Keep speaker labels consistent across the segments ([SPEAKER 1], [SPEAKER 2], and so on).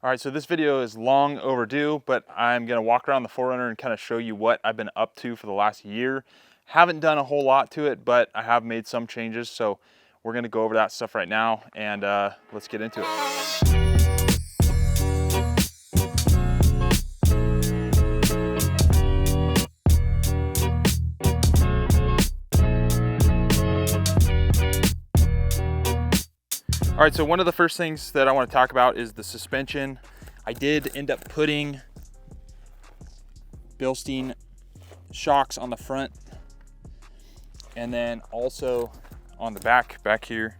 [SPEAKER 1] All right, so this video is long overdue, but I'm gonna walk around the 4Runner and kind of show you what I've been up to for the last year. Haven't done a whole lot to it, but I have made some changes, so we're gonna go over that stuff right now, and let's get into it. All right, so one of the first things that I want to talk about is the suspension. I did end up putting Bilstein shocks on the front and then also on the back here.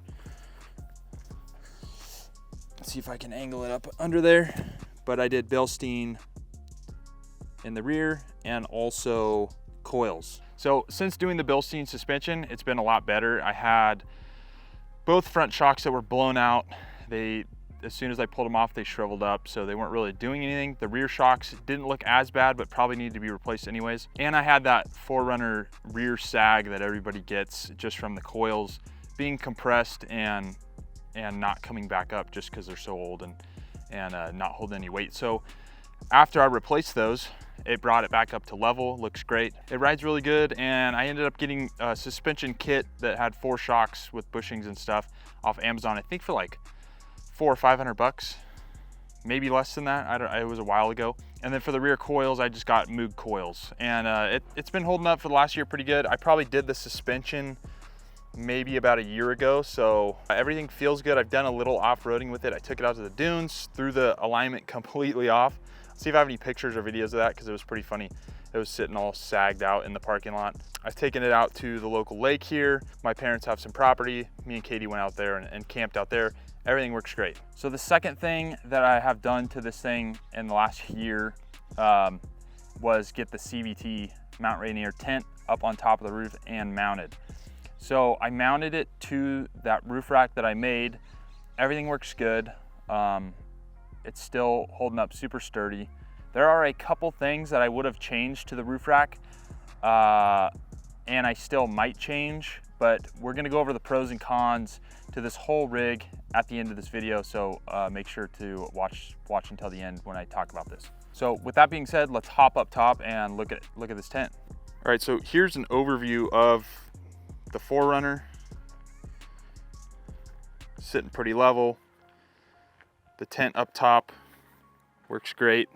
[SPEAKER 1] Let's see if I can angle it up under there. But I did Bilstein in the rear and also coils. So since doing the Bilstein suspension, it's been a lot better. I had both front shocks that were blown out. As soon as I pulled them off, they shriveled up, so they weren't really doing anything. The rear shocks didn't look as bad, but probably need to be replaced anyways. And I had that 4Runner rear sag that everybody gets just from the coils being compressed and not coming back up just because they're so old and not holding any weight. So after I replaced those, it brought it back up to level. Looks great. It rides really good, and I ended up getting a suspension kit that had 4 shocks with bushings and stuff off Amazon, I think for like $400 or $500, maybe less than that. It was a while ago. And then for the rear coils, I just got Moog coils, and it's been holding up for the last year pretty good. I probably did the suspension maybe about a year ago, so everything feels good. I've done a little off-roading with it. I took it out to the dunes, threw the alignment completely off. See if I have any pictures or videos of that, because it was pretty funny. It was sitting all sagged out in the parking lot. I've taken it out to the local lake here. My parents have some property. Me and Katie went out there and camped out there. Everything works great. So the second thing that I have done to this thing in the last year was get the CVT Mount Rainier tent up on top of the roof and mounted. So I mounted it to that roof rack that I made. Everything works good. It's still holding up super sturdy. There are a couple things that I would have changed to the roof rack, and I still might change, but we're gonna go over the pros and cons to this whole rig at the end of this video, so make sure to watch until the end when I talk about this. So with that being said, let's hop up top and look at this tent. All right, so here's an overview of the 4Runner. Sitting pretty level. The tent up top works great.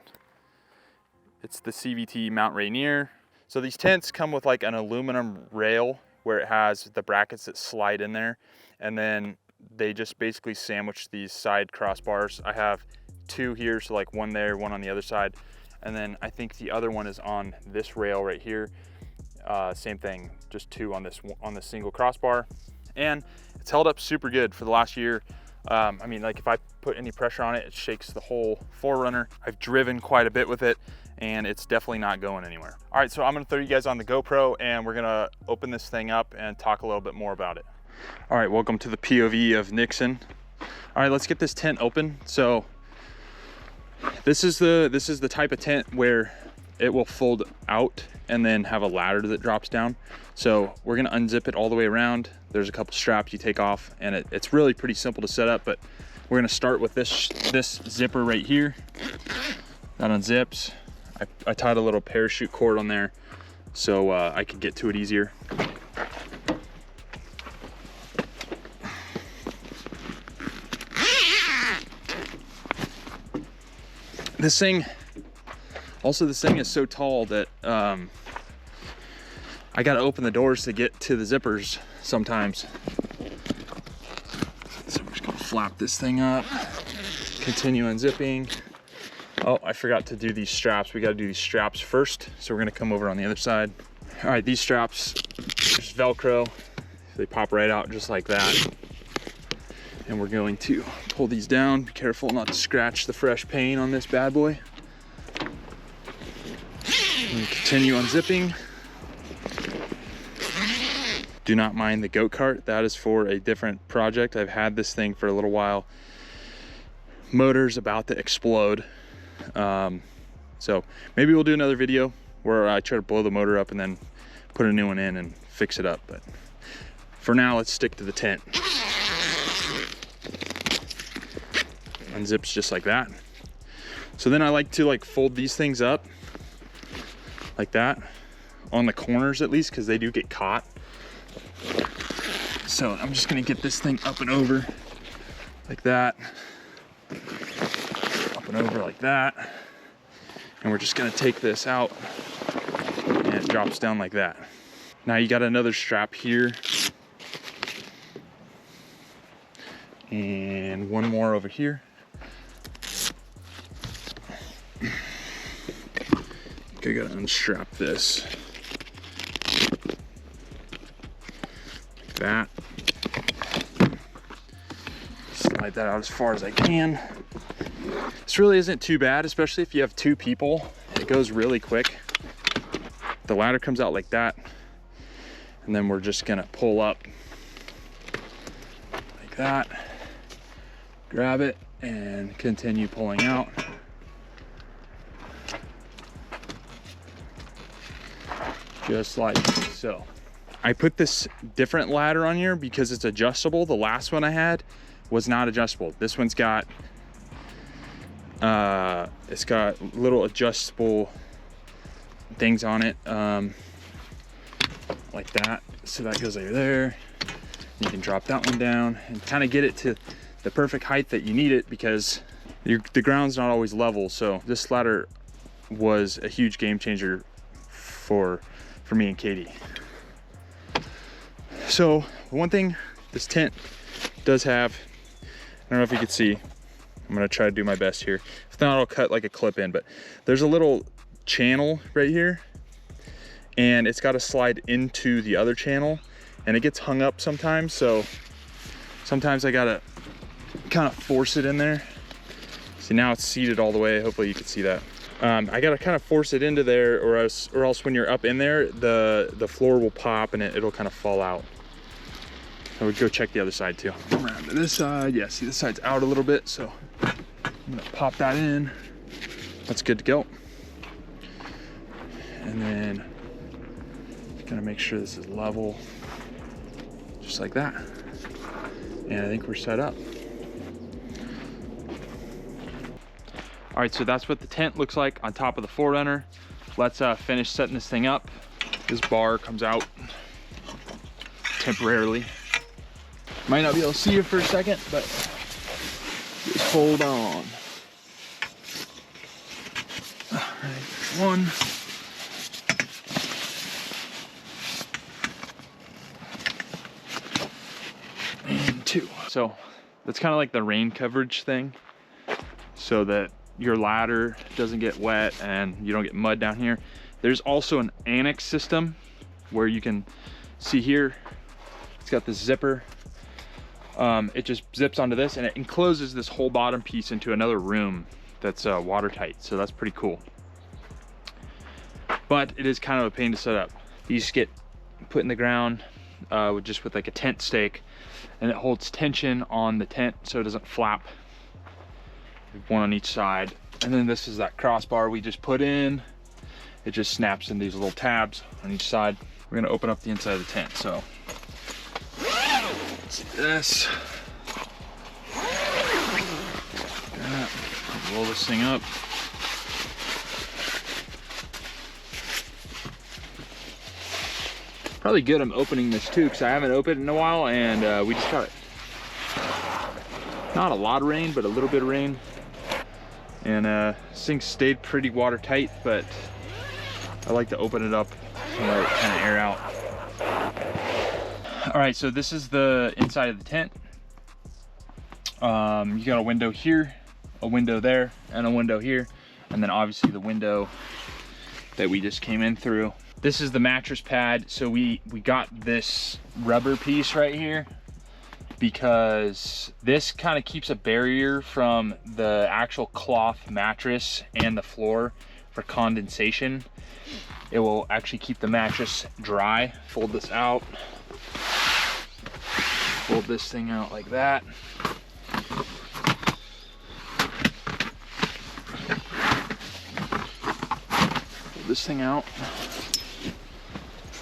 [SPEAKER 1] It's the CVT Mount Rainier. So these tents come with like an aluminum rail where it has the brackets that slide in there, and then they just basically sandwich these side crossbars. I have 2 here, so like one there, one on the other side, and then I think the other one is on this rail right here. Same thing, just 2 on this single crossbar, and it's held up super good for the last year. I mean, like if I put any pressure on it, it shakes the whole 4Runner. I've driven quite a bit with it, and it's definitely not going anywhere. All right, so I'm gonna throw you guys on the GoPro, and we're gonna open this thing up and talk a little bit more about it. All right, welcome to the POV of NIXON. All right, let's get this tent open. So this is the type of tent where it will fold out and then have a ladder that drops down. So we're gonna unzip it all the way around. There's a couple straps you take off, and it's really pretty simple to set up, but we're gonna start with this zipper right here. That unzips. I tied a little parachute cord on there so I could get to it easier. This thing is so tall that I gotta open the doors to get to the zippers sometimes. So we're just gonna flap this thing up, continue unzipping. Oh, I forgot to do these straps. We gotta do these straps first. So we're gonna come over on the other side. All right, these straps, there's Velcro. They pop right out just like that. And we're going to pull these down. Be careful not to scratch the fresh paint on this bad boy. And continue unzipping. Do not mind the goat cart. That is for a different project. I've had this thing for a little while. Motor's about to explode. So maybe we'll do another video where I try to blow the motor up and then put a new one in and fix it up. But for now, let's stick to the tent. Unzips just like that. So then I like to like fold these things up like that on the corners at least, because they do get caught. So I'm just gonna get this thing up and over like that, up and over like that. And we're just gonna take this out and it drops down like that. Now you got another strap here and one more over here. Okay, gotta unstrap this. Like that. Slide that out as far as I can. This really isn't too bad, especially if you have 2 people. It goes really quick. The ladder comes out like that. And then we're just gonna pull up like that. Grab it and continue pulling out. Just like so. I put this different ladder on here because it's adjustable. The last one I had was not adjustable. This one's got, it's got little adjustable things on it, like that. So that goes over there. You can drop that one down and kind of get it to the perfect height that you need it, because the ground's not always level. So this ladder was a huge game changer for me and Katie. So one thing this tent does have, I don't know if you can see, I'm gonna try to do my best here. If not, I'll cut like a clip in, but there's a little channel right here and it's got to slide into the other channel and it gets hung up sometimes. So sometimes I gotta kind of force it in there. See, now it's seated all the way. Hopefully you can see that. I gotta kind of force it into there, or else when you're up in there, the floor will pop and it'll kind of fall out. I would go check the other side too. Around to this side, yeah, see this side's out a little bit, so I'm gonna pop that in. That's good to go. And then gonna make sure this is level, just like that. And I think we're set up. All right, so that's what the tent looks like on top of the 4Runner. Let's finish setting this thing up. This bar comes out temporarily. Might not be able to see it for a second, but just hold on. All right, one. And 2. So that's kind of like the rain coverage thing, so that your ladder doesn't get wet and you don't get mud down here. There's also an annex system where you can see here, it's got this zipper. It just zips onto this and it encloses this whole bottom piece into another room that's watertight. So that's pretty cool. But it is kind of a pain to set up. These get put in the ground with like a tent stake, and it holds tension on the tent so it doesn't flap. One on each side. And then this is that crossbar we just put in. It just snaps in these little tabs on each side. We're gonna open up the inside of the tent. So let's do this. Roll this thing up. Probably good I'm opening this too, because I haven't opened it in a while, and we just got it. Not a lot of rain, but a little bit of rain. And this thing stayed pretty watertight, but I like to open it up and let it kind of air out. All right, so this is the inside of the tent. You got a window here, a window there, and a window here, and then obviously the window that we just came in through. This is the mattress pad. So we got this rubber piece right here because this kind of keeps a barrier from the actual cloth mattress and the floor for condensation. It will actually keep the mattress dry. Fold this out. Fold this thing out like that. Fold this thing out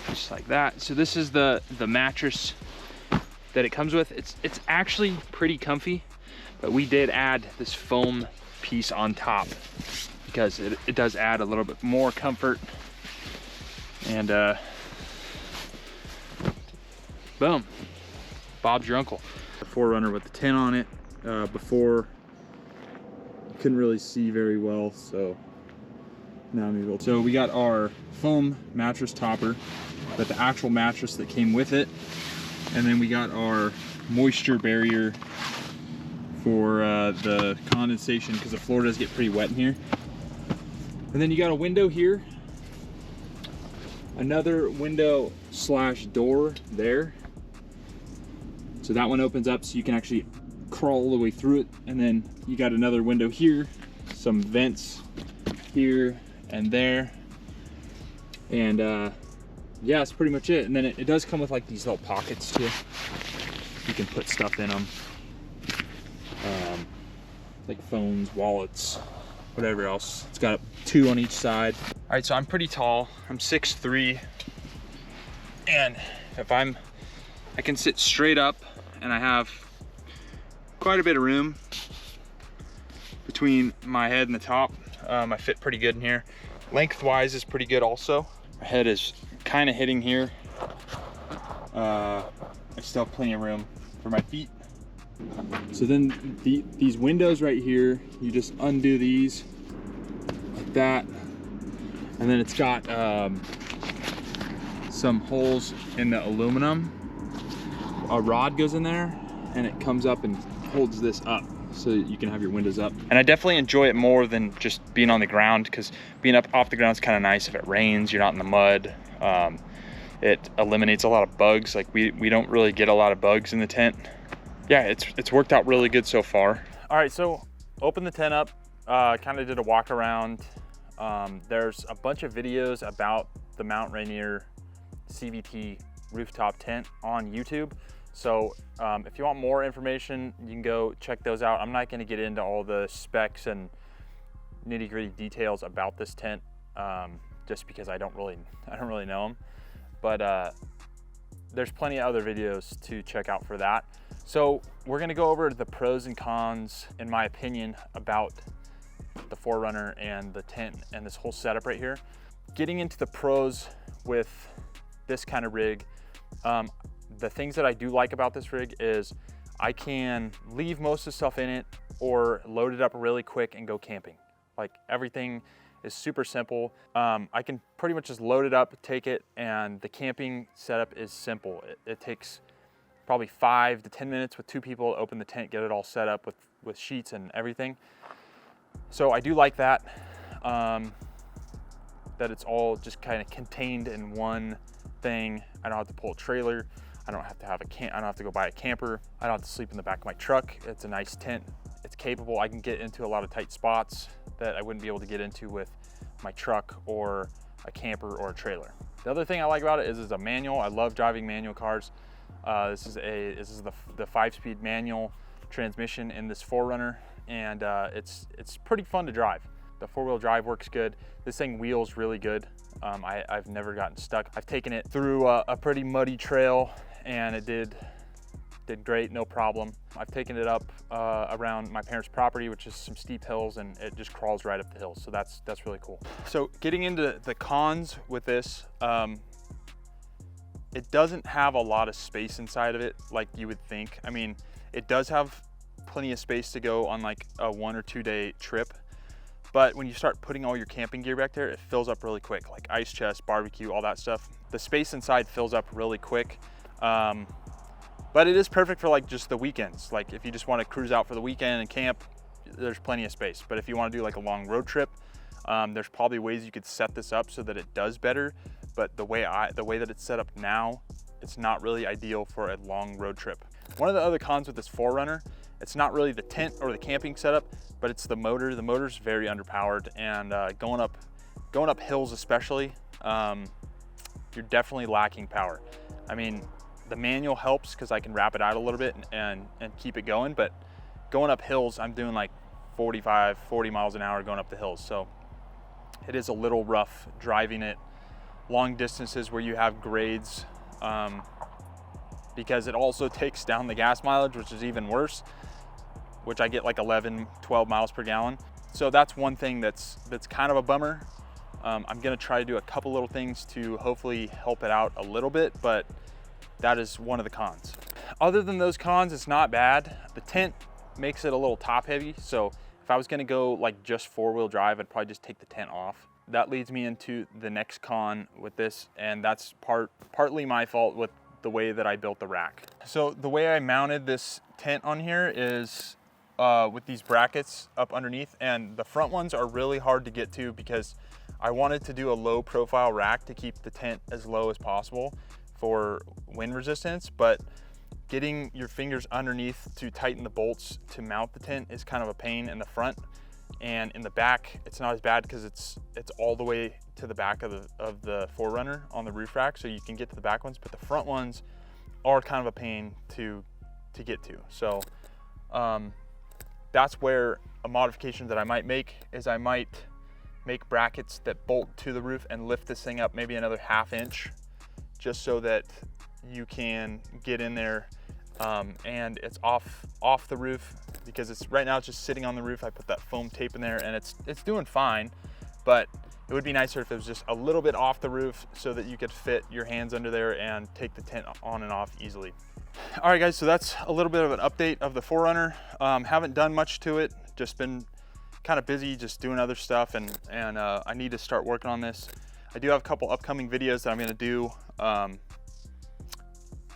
[SPEAKER 1] just like that. So this is the mattress that it comes with. It's actually pretty comfy, but we did add this foam piece on top because it does add a little bit more comfort. And boom, Bob's your uncle. The 4Runner with the tent on it. Before, couldn't really see very well, so now I'm able to. So we got our foam mattress topper, but the actual mattress that came with it, and then we got our moisture barrier for the condensation, because the floor does get pretty wet in here. And then you got a window here, another window slash door there. So that one opens up so you can actually crawl all the way through it. And then you got another window here, some vents here and there. And yeah, that's pretty much it. And then it does come with like these little pockets too. You can put stuff in them. Like phones, wallets, whatever else. It's got 2 on each side. All right, so I'm pretty tall. I'm 6'3", and if I can sit straight up, and I have quite a bit of room between my head and the top. I fit pretty good in here. Lengthwise is pretty good also. My head is kind of hitting here. I still have plenty of room for my feet. So then these windows right here, you just undo these like that, and then it's got some holes in the aluminum. A rod goes in there and it comes up and holds this up so that you can have your windows up. And I definitely enjoy it more than just being on the ground, because being up off the ground is kind of nice. If it rains, you're not in the mud. It eliminates a lot of bugs. Like we don't really get a lot of bugs in the tent. Yeah, it's worked out really good so far. All right, so open the tent up, kind of did a walk around. There's a bunch of videos about the Mount Rainier CVT rooftop tent on YouTube. So if you want more information, you can go check those out. I'm not gonna get into all the specs and nitty-gritty details about this tent, just because I don't really know them. But there's plenty of other videos to check out for that. So we're gonna go over the pros and cons, in my opinion, about the 4Runner and the tent and this whole setup right here. Getting into the pros with this kind of rig, the things that I do like about this rig is I can leave most of the stuff in it or load it up really quick and go camping. Like, everything is super simple. I can pretty much just load it up, take it, and the camping setup is simple. It takes probably 5 to 10 minutes with 2 people to open the tent, get it all set up with sheets and everything. So I do like that, that it's all just kind of contained in one thing. I don't have to pull a trailer. I don't have to have I don't have to go buy a camper. I don't have to sleep in the back of my truck. It's a nice tent. It's capable. I can get into a lot of tight spots that I wouldn't be able to get into with my truck or a camper or a trailer. The other thing I like about it is it's a manual. I love driving manual cars. This is the 5-speed manual transmission in this 4Runner, and it's pretty fun to drive. The 4-wheel drive works good. This thing wheels really good. I've never gotten stuck. I've taken it through a pretty muddy trail, and it did great, no problem. I've taken it up around my parents' property, which is some steep hills, and it just crawls right up the hills. So that's really cool. So getting into the cons with this, it doesn't have a lot of space inside of it like you would think. I mean, it does have plenty of space to go on like a 1 or 2 day trip, but when you start putting all your camping gear back there, it fills up really quick, like ice chest, barbecue, all that stuff. The space inside fills up really quick. But it is perfect for like just the weekends. Like if you just want to cruise out for the weekend and camp, there's plenty of space. But if you want to do like a long road trip, there's probably ways you could set this up so that it does better. But the way that it's set up now, it's not really ideal for a long road trip. One of the other cons with this 4Runner, it's not really the tent or the camping setup, but it's the motor. The motor's very underpowered, and going up hills especially, you're definitely lacking power. I mean, the manual helps because I can wrap it out a little bit and keep it going, but going up hills, I'm doing like 40 miles an hour going up the hills. So it is a little rough driving it long distances where you have grades, because it also takes down the gas mileage, which is even worse, which I get like 11, 12 miles per gallon. So that's one thing that's kind of a bummer. I'm gonna try to do a couple little things to hopefully help it out a little bit, but that is one of the cons. Other than those cons, it's not bad. The tent makes it a little top heavy, so if I was gonna go like just 4-wheel drive, I'd probably just take the tent off. That leads me into the next con with this, and that's partly my fault with the way that I built the rack. So the way I mounted this tent on here is with these brackets up underneath, and the front ones are really hard to get to because I wanted to do a low profile rack to keep the tent as low as possible for wind resistance, but getting your fingers underneath to tighten the bolts to mount the tent is kind of a pain in the front. And in the back, it's not as bad because it's all the way to the back of the 4Runner on the roof rack, so you can get to the back ones, but the front ones are kind of a pain to get to. So that's where a modification that I might make is I might make brackets that bolt to the roof and lift this thing up maybe another 1/2 inch, just so that you can get in there and it's off the roof, because it's right now it's just sitting on the roof. I put that foam tape in there and it's doing fine, but it would be nicer if it was just a little bit off the roof so that you could fit your hands under there and take the tent on and off easily. All right guys, so that's a little bit of an update of the 4Runner. Haven't done much to it, just been kind of busy just doing other stuff, and I need to start working on this. I do have a couple upcoming videos that I'm gonna do,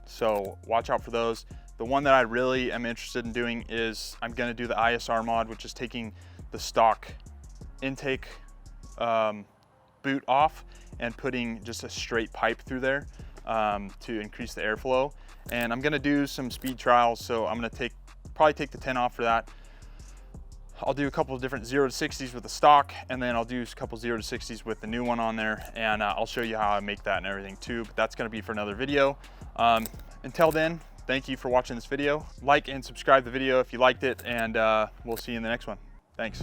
[SPEAKER 1] so watch out for those. The one that I really am interested in doing is I'm gonna do the ISR mod, which is taking the stock intake boot off and putting just a straight pipe through there to increase the airflow. And I'm gonna do some speed trials, so I'm gonna probably take the 10 off for that. I'll do a couple of different 0 to 60s with the stock, and then I'll do a couple 0 to 60s with the new one on there, and I'll show you how I make that and everything too, but that's gonna be for another video. Until then, thank you for watching this video. Like and subscribe the video if you liked it, and we'll see you in the next one. Thanks.